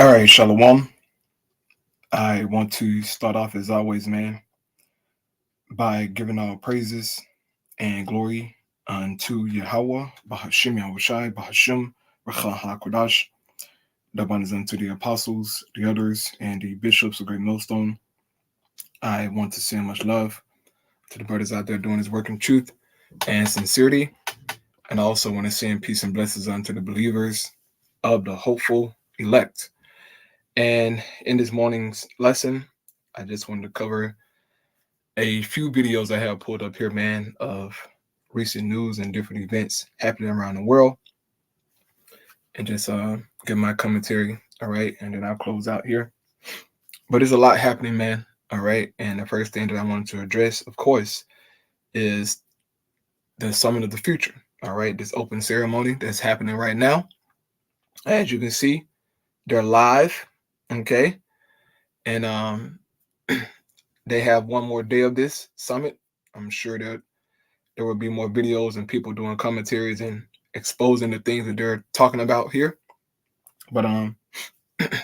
All right, Shalom. I want to start off as always, man, by giving all praises and glory unto Yahweh, Bahashim Yahushai, Bahashim, Racha HaKodash, the abundance unto the apostles, the elders, and the bishops of Great Millstone. I want to send much love to the brothers out there doing his work in truth and sincerity. And I also want to send peace and blessings unto the believers of the hopeful elect. And in this morning's lesson, I just wanted to cover a few videos I have pulled up here, man, of recent news and different events happening around the world, and just give my commentary. All right, and then I'll close out here. But there's a lot happening, man. All right, and the first thing that I wanted to address, of course, is the Summit of the Future. All right, this open ceremony that's happening right now. As you can see, they're live. Okay, and they have one more day of this summit. I'm sure that there will be more videos and people doing commentaries and exposing the things that they're talking about here. But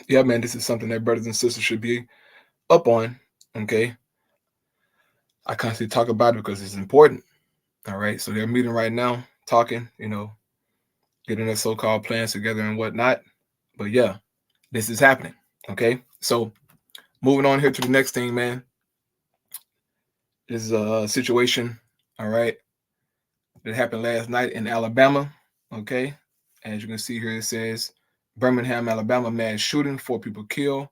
yeah, man, this is something that brothers and sisters should be up on. Okay, I constantly talk about it because it's important. All right, so they're meeting right now, talking, getting their so-called plans together and whatnot. But yeah, this is happening. Okay, so moving on here to the next thing, man. This is a situation, all right, that happened last night in Alabama. Okay, as you can see here, it says Birmingham, Alabama, mass shooting, 4 people killed,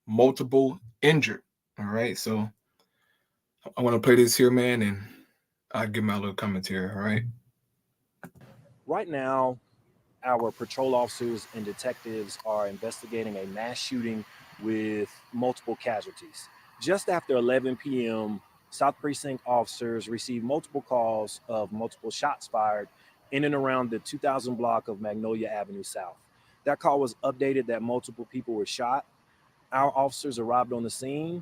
multiple injured. All right, so I want to play this here, man, and I'll give my little commentary. All right. Right now, our patrol officers and detectives are investigating a mass shooting with multiple casualties. Just after 11 p.m., South Precinct officers received multiple calls of multiple shots fired in and around the 2000 block of Magnolia Avenue South. That call was updated that multiple people were shot. Our officers arrived on the scene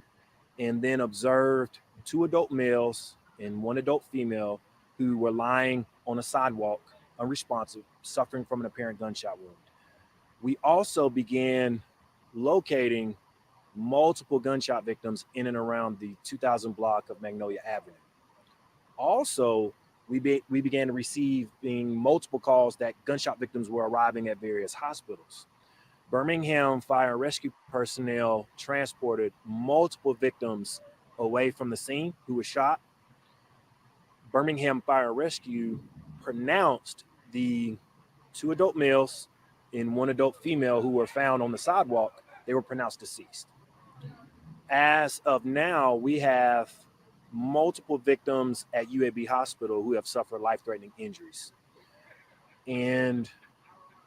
and then observed 2 adult males and 1 adult female who were lying on a sidewalk, unresponsive, suffering from an apparent gunshot wound. We also began locating multiple gunshot victims in and around the 2000 block of Magnolia Avenue. Also, we began receiving multiple calls that gunshot victims were arriving at various hospitals. Birmingham Fire and Rescue personnel transported multiple victims away from the scene who were shot. Birmingham Fire and Rescue pronounced the 2 adult males and 1 adult female who were found on the sidewalk, they were pronounced deceased. As of now, we have multiple victims at UAB Hospital who have suffered life-threatening injuries. And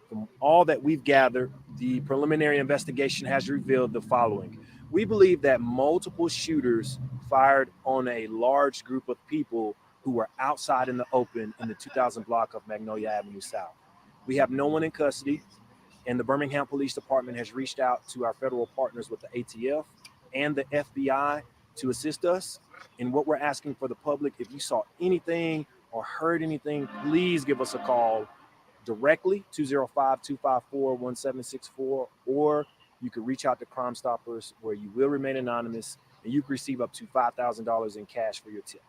from all that we've gathered, the preliminary investigation has revealed the following. We believe that multiple shooters fired on a large group of people who were outside in the open in the 2000 block of Magnolia Avenue South. We have no one in custody, and the Birmingham Police Department has reached out to our federal partners with the ATF and the FBI to assist us. And what we're asking for the public, if you saw anything or heard anything, please give us a call directly, 205-254-1764, or you could reach out to Crime Stoppers, where you will remain anonymous, and you can receive up to $5,000 in cash for your tip.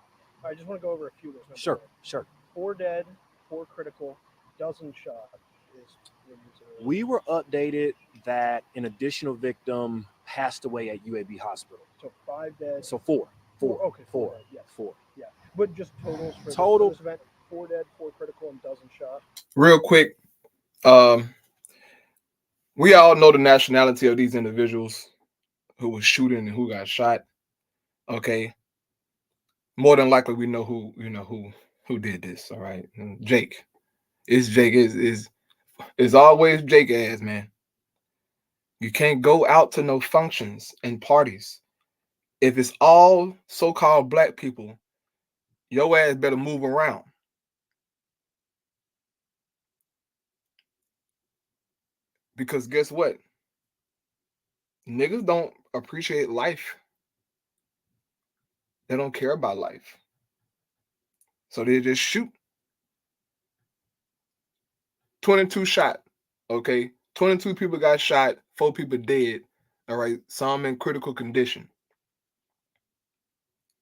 I just want to go over a few of those numbers. Sure. 4 dead, 4 critical, dozen shot is what you said. We were updated that an additional victim passed away at UAB Hospital. So 5 dead. So 4. Okay, 4. Dead, yes. 4. Yeah, but just totals for Total. This event: 4 dead, 4 critical, and dozen shot. Real quick, we all know the nationality of these individuals who was shooting and who got shot. Okay, more than likely we know who did this. All right, and Jake. It's Jake. Is always Jake ass, man. You can't go out to no functions and parties if it's all so-called black people. Your ass better move around. Because guess what? Niggas don't appreciate life. They don't care about life. So they just shoot. 22 shot. Okay. 22 people got shot. 4 people dead. All right, some in critical condition.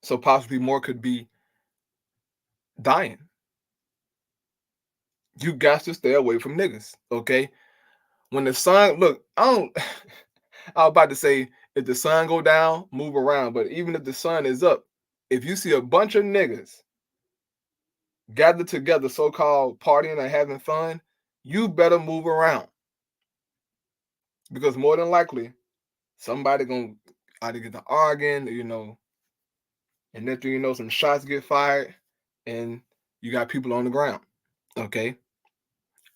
So possibly more could be dying. You got to stay away from niggas, okay? When the sun, look, I was about to say, if the sun go down, move around. But even if the sun is up, if you see a bunch of niggas gathered together, so-called partying or having fun, you better move around. Because more than likely, somebody gonna either get to arguing, and then some shots get fired, and you got people on the ground. Okay.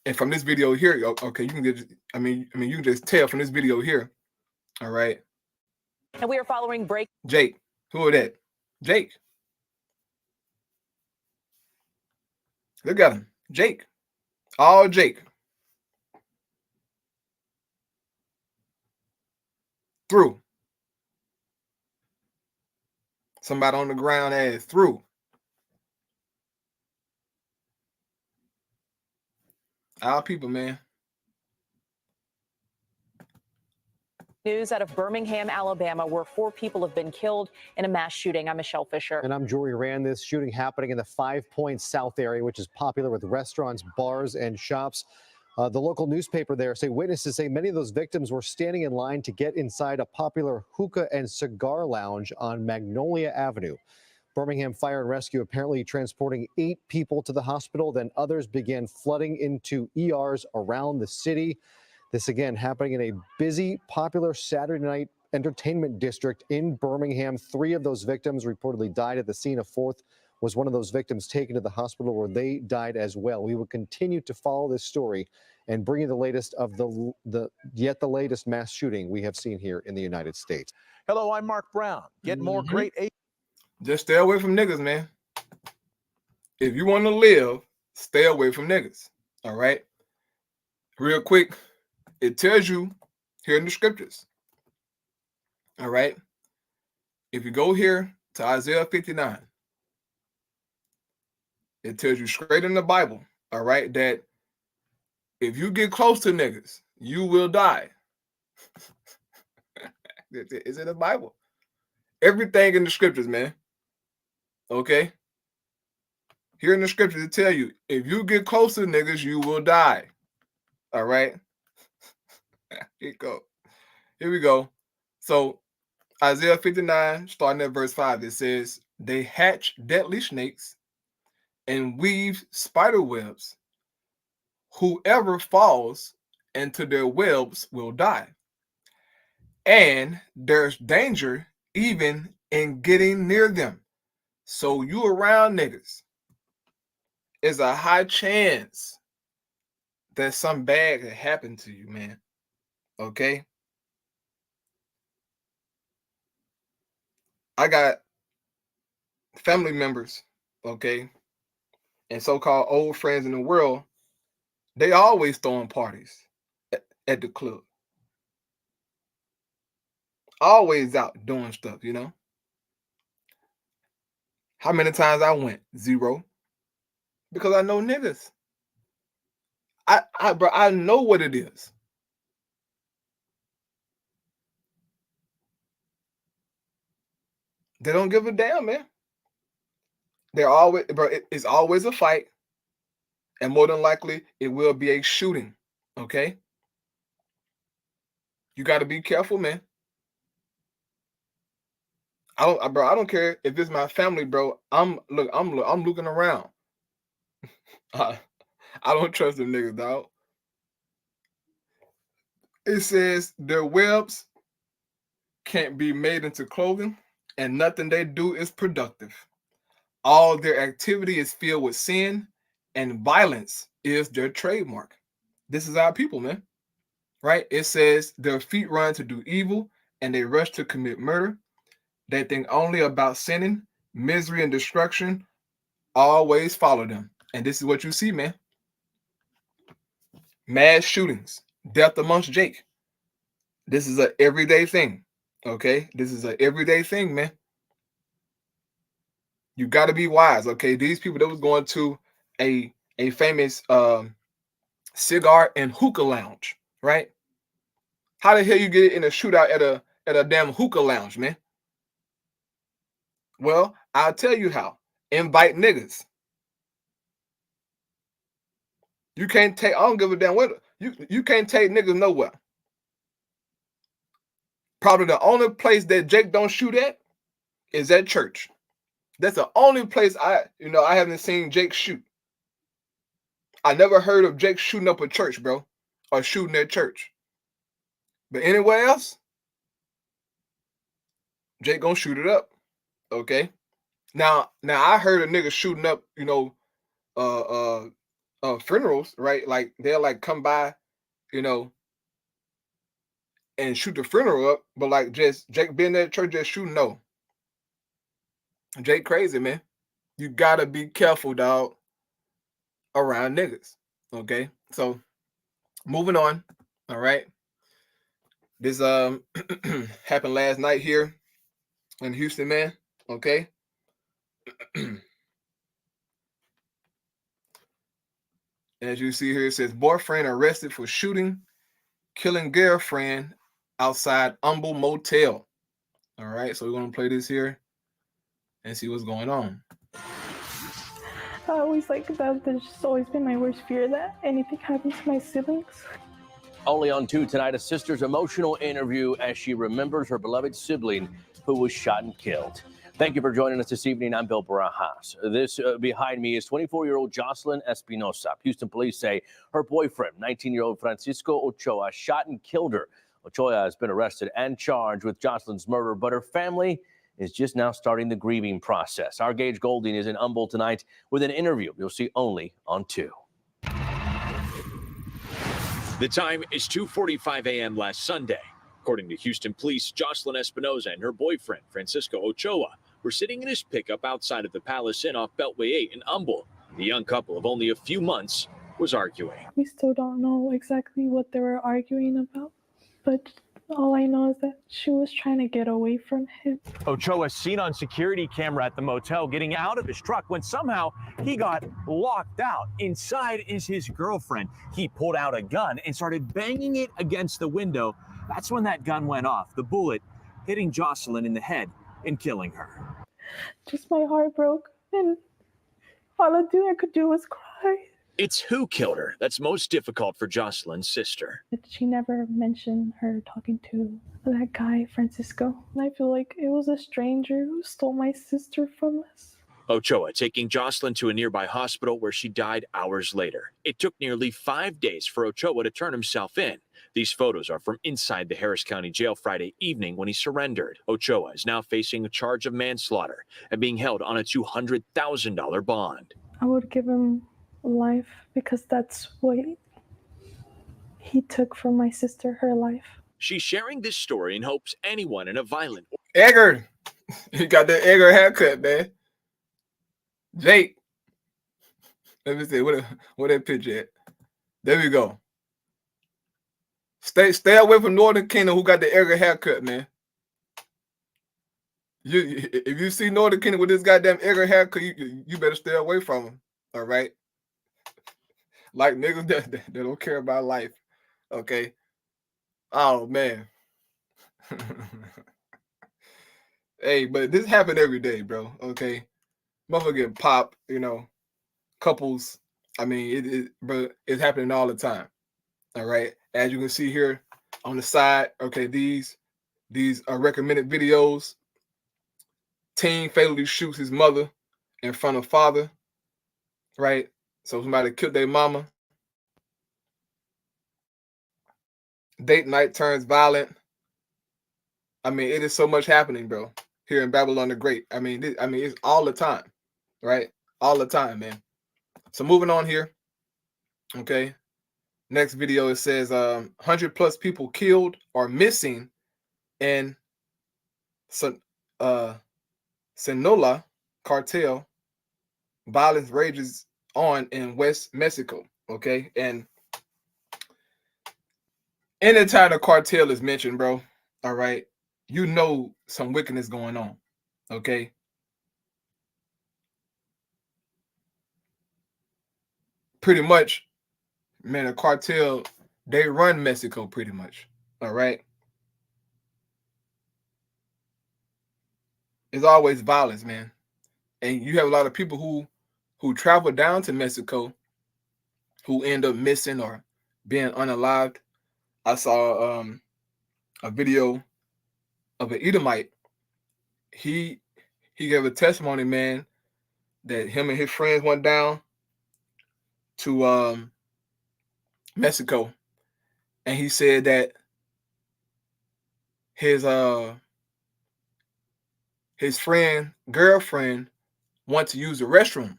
And from this video here, okay, you can get, you can just tell from this video here. All right. And we are following break. Jake, who are that? Jake. Look at him. Jake. All Jake. Through. Somebody on the ground ass through. Our people, man. News out of Birmingham, Alabama, where 4 people have been killed in a mass shooting. I'm Michelle Fisher. And I'm Jory Rand. This shooting happening in the 5 Points South area, which is popular with restaurants, bars, and shops. The local newspaper there say witnesses say many of those victims were standing in line to get inside a popular hookah and cigar lounge on Magnolia Avenue. Birmingham Fire and Rescue apparently transporting 8 people to the hospital. Then others began flooding into ERs around the city. This again happening in a busy, popular Saturday night entertainment district in Birmingham. 3 of those victims reportedly died at the scene. A 4th was one of those victims taken to the hospital where they died as well. We will continue to follow this story and bring you the latest of the latest mass shooting we have seen here in the United States. Hello, I'm Mark Brown. Get more great. Just stay away from niggas, man. If you want to live, stay away from niggas. All right. Real quick, it tells you here in the scriptures. All right. If you go here to Isaiah 59, it tells you straight in the Bible, all right, that if you get close to niggas, you will die. It's in the Bible. Everything in the scriptures, man. Okay? Here in the scriptures, it tell you, if you get close to niggas, you will die. All right? Here we go. So, Isaiah 59, starting at verse 5, it says, they hatch deadly snakes and weave spider webs. Whoever falls into their webs will die. And there's danger even in getting near them. So you around niggas, is a high chance that some bad could happen to you, man. Okay? I got family members, okay, and so-called old friends in the world. They always throwing parties at the club. Always out doing stuff, How many times I went? 0. Because I know niggas. I know what it is. They don't give a damn, man. They're always, it's always a fight. And more than likely, it will be a shooting. Okay? You got to be careful, man. I don't care if it's my family, bro. I'm looking around. I don't trust them niggas, dog. It says their webs can't be made into clothing, and nothing they do is productive. All their activity is filled with sin, and violence is their trademark. This is our people, man. Right? It says their feet run to do evil, and they rush to commit murder. They think only about sinning, misery, and destruction always follow them. And this is what you see, man. Mass shootings, death amongst Jake. This is an everyday thing. Okay? This is an everyday thing, man. You got to be wise, okay? These people that was going to a famous cigar and hookah lounge, right? How the hell you get in a shootout at a damn hookah lounge, man? Well, I'll tell you how. Invite niggas. You can't take, I don't give a damn what, you can't take niggas nowhere. Probably the only place that Jake don't shoot at is at church. That's the only place I haven't seen Jake shoot. I never heard of Jake shooting up a church, bro, or shooting at church. But anywhere else, Jake gonna shoot it up. Okay. Now I heard a nigga shooting up, funerals, right? Like they'll like come by, and shoot the funeral up, but like just Jake being at church just shooting, no. Jake crazy, man. You gotta be careful, dog, around niggas. Okay. So moving on. All right. This happened last night here in Houston, man. Okay. As you see here, it says boyfriend arrested for shooting, killing girlfriend outside Humble Motel. All right, so we're gonna play this here and see what's going on. I always that's just always been my worst fear, that anything happens to my siblings. Only on 2 tonight, a sister's emotional interview as she remembers her beloved sibling who was shot and killed. Thank you for joining us this evening. I'm Bill Barajas. This behind me is 24-year-old Jocelyn Espinosa. Houston police say her boyfriend, 19-year-old Francisco Ochoa, shot and killed her. Ochoa has been arrested and charged with Jocelyn's murder, but her family is just now starting the grieving process. Our Gage Golding is in Humboldt tonight with an interview you'll see only on 2. The time is 2:45 a.m. last Sunday. According to Houston police, Jocelyn Espinosa and her boyfriend, Francisco Ochoa, were sitting in his pickup outside of the Palace Inn off Beltway 8 in Humboldt. The young couple of only a few months was arguing. We still don't know exactly what they were arguing about, but all I know is that she was trying to get away from him. Ochoa seen on security camera at the motel getting out of his truck when somehow he got locked out. Inside is his girlfriend. He pulled out a gun and started banging it against the window. That's when that gun went off, the bullet hitting Jocelyn in the head and killing her. Just my heart broke, and all I could do was cry. It's who killed her that's most difficult for Jocelyn's sister. She never mentioned her talking to that guy, Francisco. And I feel like it was a stranger who stole my sister from us. Ochoa taking Jocelyn to a nearby hospital where she died hours later. It took nearly 5 days for Ochoa to turn himself in. These photos are from inside the Harris County Jail Friday evening when he surrendered. Ochoa is now facing a charge of manslaughter and being held on a $200,000 bond. I would give him life because that's what he took from my sister, her life. She's sharing this story in hopes anyone in a violent... Edgar, he got that Edgar haircut, man. Jake, let me see what that picture at. There we go. Stay away from Northern Kingdom who got the Edgar haircut, man. If you see Northern Kingdom with this goddamn Edgar haircut, you better stay away from him. All right. Like niggas that don't care about life. Okay. Oh man. Hey, but this happen every day, bro. Okay. Motherfucker get popped, couples. I mean, but it's happening all the time. All right. As you can see here on the side, okay, these are recommended videos. Teen fatally shoots his mother in front of father. Right. So somebody killed their mama. Date night turns violent. I mean, it is so much happening, bro, here in Babylon the Great. I mean, it's all the time, right? All the time, man. So moving on here. Okay. Next video, it says 100 plus people killed or missing in Sinaloa cartel. Violence rages on in West Mexico. Okay. And anytime the cartel is mentioned, bro, all right, you know some wickedness going on. Okay. Pretty much, man, the cartel, they run Mexico pretty much. All right. It's always violence, man. And you have a lot of people who travel down to Mexico who end up missing or being unalived. I saw a video of an Edomite. He gave a testimony, man, that him and his friends went down to Mexico, and he said that his girlfriend wanted to use the restroom,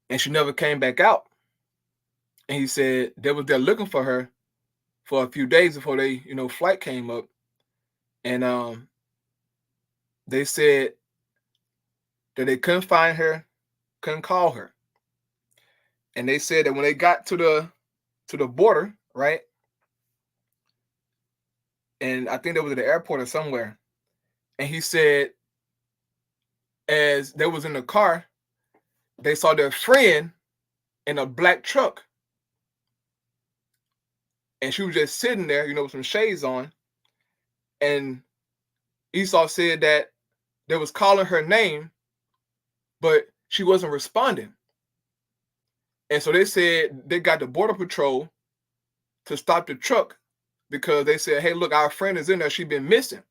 and she never came back out. And he said they was there looking for her for a few days before they, flight came up, and they said that they couldn't find her, couldn't call her, and they said that when they got to the border, right, and I think they was at the airport or somewhere, and he said as they was in the car, they saw their friend in a black truck, and she was just sitting there, with some shades on, and Esau said that they was calling her name, but she wasn't responding. And so they said they got the border patrol to stop the truck because they said, hey, look, our friend is in there. She's been missing.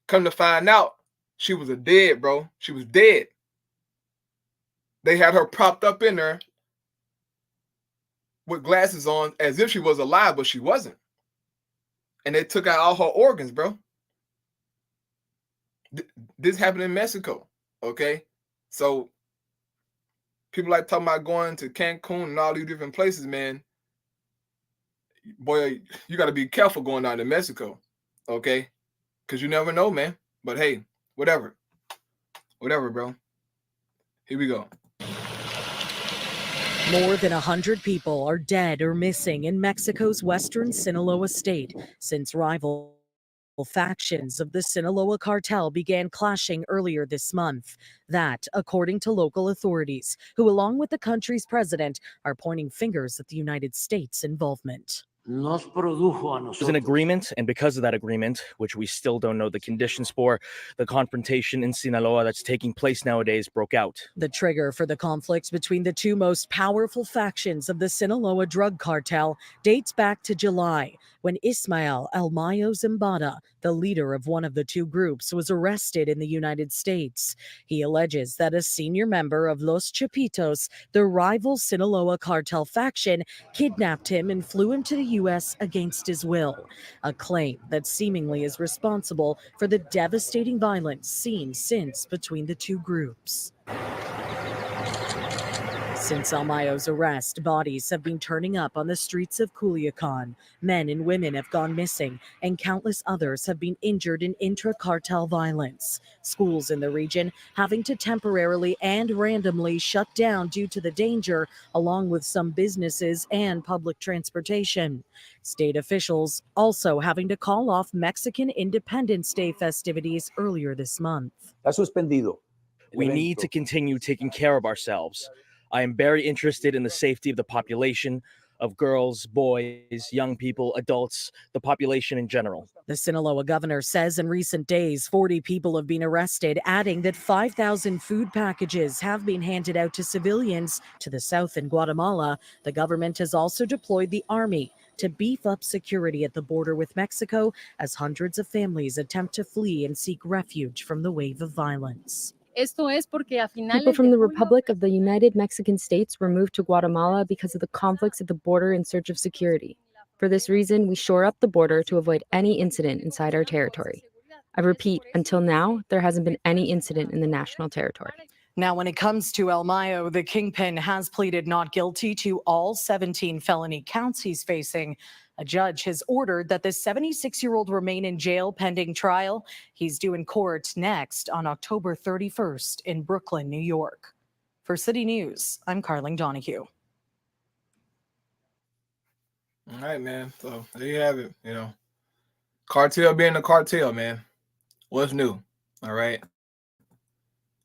Come to find out, she was dead, bro. She was dead. They had her propped up in there with glasses on as if she was alive, but she wasn't. And they took out all her organs, bro. This happened in Mexico, okay? So people like talking about going to Cancun and all these different places, man. Boy, you got to be careful going down to Mexico, okay? Because you never know, man. But hey, whatever. Whatever, bro. Here we go. More than 100 people are dead or missing in Mexico's western Sinaloa state since rival factions of the Sinaloa cartel began clashing earlier this month. That, according to local authorities, who, along with the country's president, are pointing fingers at the United States' involvement. There's an agreement, and because of that agreement, which we still don't know the conditions for, the confrontation in Sinaloa that's taking place nowadays broke out. The trigger for the conflict between the two most powerful factions of the Sinaloa drug cartel dates back to July, when Ismael El Mayo Zambada, the leader of one of the two groups, was arrested in the United States. He alleges that a senior member of Los Chapitos, the rival Sinaloa cartel faction, kidnapped him and flew him to the U.S. against his will, a claim that seemingly is responsible for the devastating violence seen since between the two groups. Since El Mayo's arrest, bodies have been turning up on the streets of Culiacan. Men and women have gone missing, and countless others have been injured in intra-cartel violence. Schools in the region having to temporarily and randomly shut down due to the danger, along with some businesses and public transportation. State officials also having to call off Mexican Independence Day festivities earlier this month. We need to continue taking care of ourselves. I am very interested in the safety of the population, of girls, boys, young people, adults, the population in general. The Sinaloa governor says in recent days, 40 people have been arrested, adding that 5,000 food packages have been handed out to civilians to the south in Guatemala. The government has also deployed the army to beef up security at the border with Mexico as hundreds of families attempt to flee and seek refuge from the wave of violence. People from the Republic of the United Mexican States were moved to Guatemala because of the conflicts at the border in search of security. For this reason, we shore up the border to avoid any incident inside our territory. I repeat, until now, there hasn't been any incident in the national territory. Now, when it comes to El Mayo, the kingpin has pleaded not guilty to all 17 felony counts he's facing. A judge has ordered that the 76-year-old remain in jail pending trial. He's due in court next on October 31st in Brooklyn, New York. For City News, I'm Carling Donahue. All right, man. So there you have it. Cartel being the cartel, man. What's new? All right.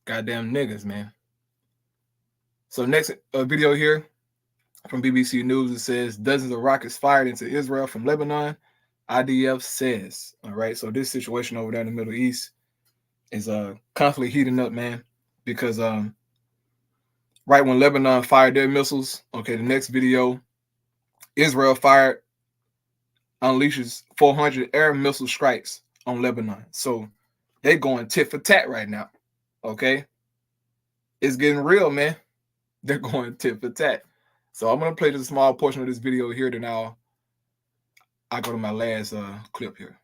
Goddamn niggas, man. So next video here, from BBC News, it says dozens of rockets fired into Israel from Lebanon, IDF says. All right, so this situation over there in the Middle East is constantly heating up, man, because right when Lebanon fired their missiles, okay, the next video, Israel unleashes 400 air missile strikes on Lebanon. So they're going tit for tat right now, okay? It's getting real, man. They're going tit for tat. So I'm going to play just a small portion of this video here, then I'll go to my last clip here.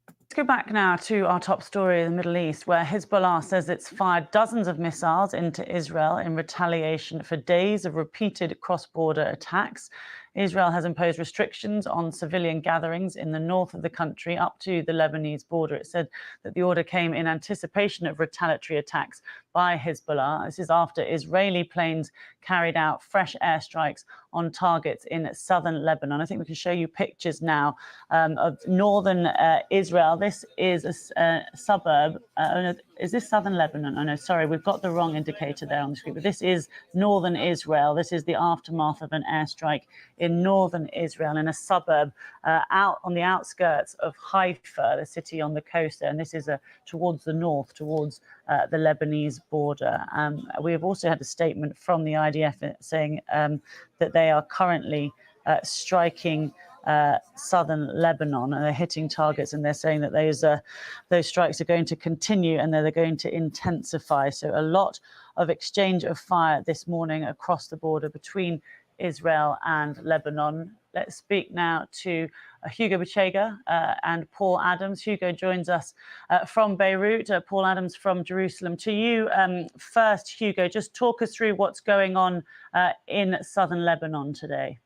Let's go back now to our top story in the Middle East, where Hezbollah says it's fired dozens of missiles into Israel in retaliation for days of repeated cross-border attacks. Israel has imposed restrictions on civilian gatherings in the north of the country up to the Lebanese border. It said that the order came in anticipation of retaliatory attacks by Hezbollah. This is after Israeli planes carried out fresh airstrikes on targets in southern Lebanon. I think we can show you pictures now of northern Israel. This is a suburb. Oh no, is this southern Lebanon? Oh no, sorry, we've got the wrong indicator there on the screen. But this is northern Israel. This is the aftermath of an airstrike in northern Israel in a suburb out on the outskirts of Haifa, the city on the coast there. And this is towards the north, towards the Lebanese border. We have also had a statement from the IDF saying that they are currently striking southern Lebanon, and they're hitting targets, and they're saying that those strikes are going to continue and they're going to intensify. So a lot of exchange of fire this morning across the border between Israel and Lebanon. Let's speak now to Hugo Bachega and Paul Adams. Hugo joins us from Beirut, Paul Adams from Jerusalem. To you first, Hugo, just talk us through what's going on in southern Lebanon today.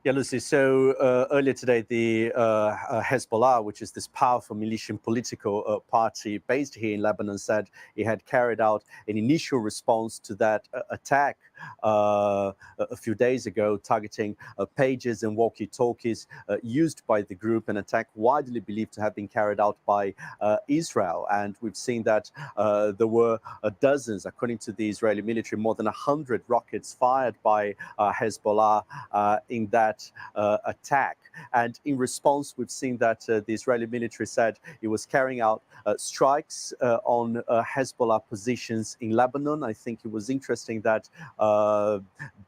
Yeah, Lucy. So earlier today, the Hezbollah, which is this powerful militant political party based here in Lebanon, said it had carried out an initial response to that attack a few days ago, targeting pages and walkie-talkies used by the group, an attack widely believed to have been carried out by Israel. And we've seen that there were dozens, according to the Israeli military, more than 100 rockets fired by Hezbollah in that attack. And in response, we've seen that the Israeli military said it was carrying out strikes on Hezbollah positions in Lebanon. I think it was interesting that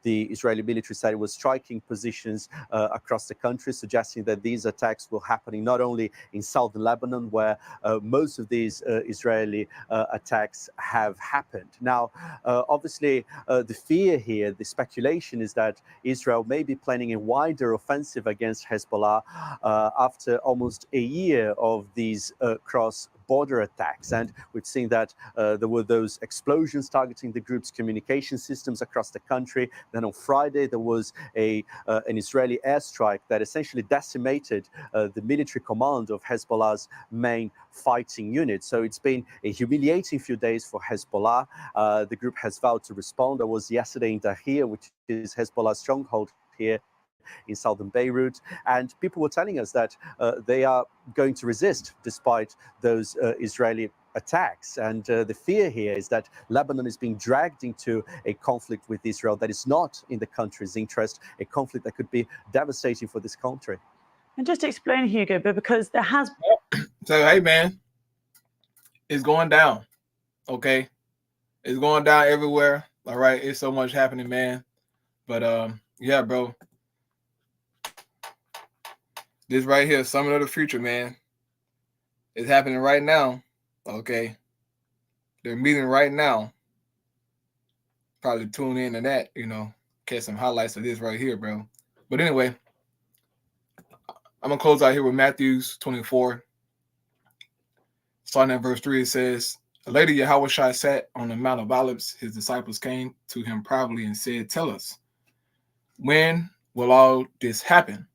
the Israeli military said it was striking positions across the country, suggesting that these attacks were happening not only in southern Lebanon, where most of these Israeli attacks have happened. Now, obviously, the fear here, the speculation is that Israel may be planning a wider offensive against Hezbollah after almost a year of these cross-border attacks. And we've seen that there were those explosions targeting the group's communication systems across the country. Then on Friday, there was an Israeli airstrike that essentially decimated the military command of Hezbollah's main fighting unit. So it's been a humiliating few days for Hezbollah. The group has vowed to respond. I was yesterday in Dahir, which is Hezbollah's stronghold here in southern Beirut, and people were telling us that they are going to resist despite those Israeli attacks. And the fear here is that Lebanon is being dragged into a conflict with Israel that is not in the country's interest, a conflict that could be devastating for this country. And just to explain, Hugo, but because there has... So, hey, man, it's going down, okay? It's going down everywhere, all right? It's so much happening, man. But, yeah, bro. This right here, Summit of the Future, man. It's happening right now, okay? They're meeting right now. Probably tune in to that, catch some highlights of this right here, bro. But anyway, I'm going to close out here with Matthew 24. Starting at verse 3, it says, Later Yahushua sat on the Mount of Olives. His disciples came to him privately and said, Tell us, when will all this happen?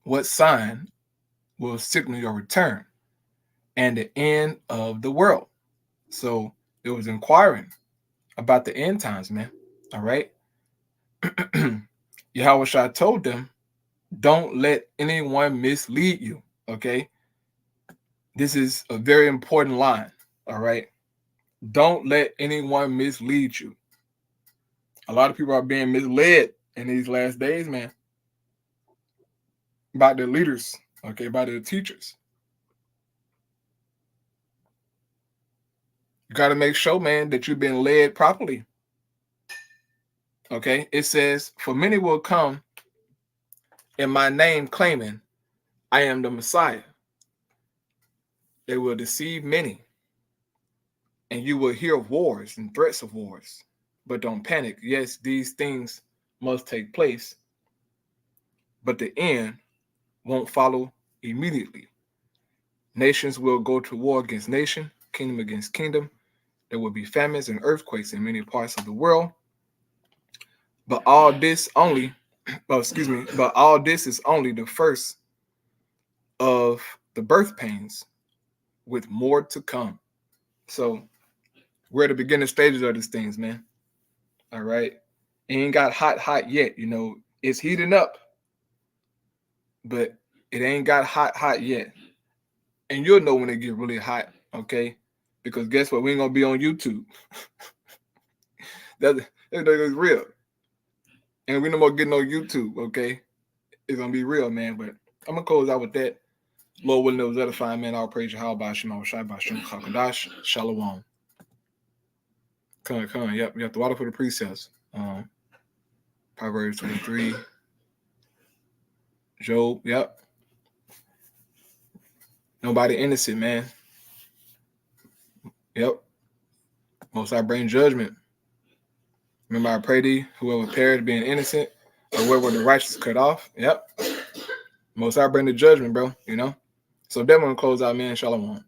What sign will signal your return and the end of the world? So it was inquiring about the end times, man. All right. Yahushua told them, don't let anyone mislead you. Okay. This is a very important line. All right. Don't let anyone mislead you. A lot of people are being misled in these last days, man, by the leaders, okay, by the teachers. You got to make sure, man, that you've been led properly. Okay, it says, for many will come in my name claiming I am the Messiah. They will deceive many, and you will hear of wars and threats of wars. But don't panic. Yes, these things must take place, but the end won't follow immediately. Nations will go to war against nation, kingdom against kingdom. There will be famines and earthquakes in many parts of the world. But all this only, but all this is only the first of the birth pains, with more to come. So we're at the beginning stages of these things, man. All right. It ain't got hot yet. You know, it's heating up, but it ain't got hot yet. And you'll know when it get really hot, okay? Because guess what? We ain't gonna be on YouTube. That's real. And we no more getting on YouTube, okay? It's gonna be real, man. But I'm gonna close out with that. Lord willing, it was edifying, man. I'll praise you. How about Shema Shai Bashem Chakadash Shalom. Come on. Yep. You have to water for the precepts. Proverbs 23. Job. Yep. Nobody innocent, man. Yep. Most I bring judgment. Remember, I pray thee, whoever perished being innocent, or whoever the righteous cut off. Yep. Most I bring the judgment, bro. You know. So that one close out, man. Shalom.